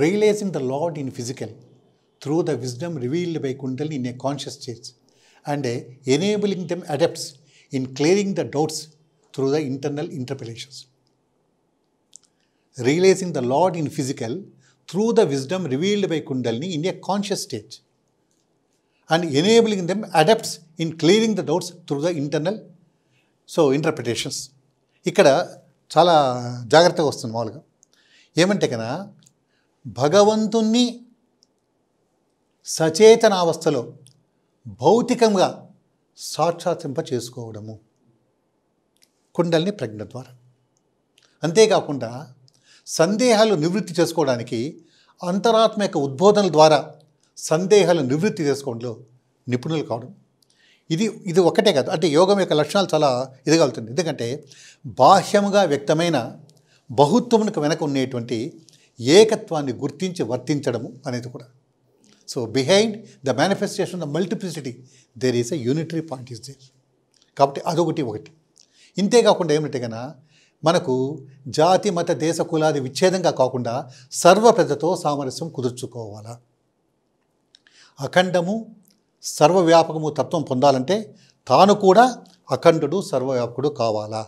realizing the Lord in physical through the wisdom revealed by Kundalini in a conscious state and enabling them adepts in clearing the doubts through the internal interpellations. Realizing the Lord in physical through the wisdom revealed by Kundalini in a conscious state and enabling them adepts in clearing the doubts through the internal interpretations. ఇక్కడ చాలా జాగ్రత్తగా వస్తుంది మామూలుగా ఏమంటే కన్నా భగవంతుణ్ణి సచేతనావస్థలో భౌతికంగా సాక్షాత్రింప చేసుకోవడము కుండలిని ప్రజ్ఞ ద్వారా. అంతేకాకుండా సందేహాలు నివృత్తి చేసుకోవడానికి అంతరాత్మ యొక్క ఉద్బోధనల ద్వారా సందేహాలు నివృత్తి చేసుకోవడంలో నిపుణులు కావడం. ఇది ఒకటే కాదు, అంటే యోగం యొక్క లక్షణాలు చాలా ఎదగలుగుతుంది. ఎందుకంటే బాహ్యముగా వ్యక్తమైన బహుత్వమునకు వెనక ఉండేటువంటి ఏకత్వాన్ని గుర్తించి వర్తించడము అనేది కూడా. So behind the manifestation the multiplicity there is a unitary point is there. కాబట్టి ఒకటి. ఇంతేకాకుండా ఏమిటంటే కన్నా మనకు జాతి మత దేశ కులాది విచ్ఛేదంగా కాకుండా సర్వప్రజతో సామరస్యం కుదుర్చుకోవాలా. అఖండము సర్వవ్యాపకము తత్వం పొందాలంటే తాను కూడా అఖండుడు సర్వవ్యాపకుడు కావాలా.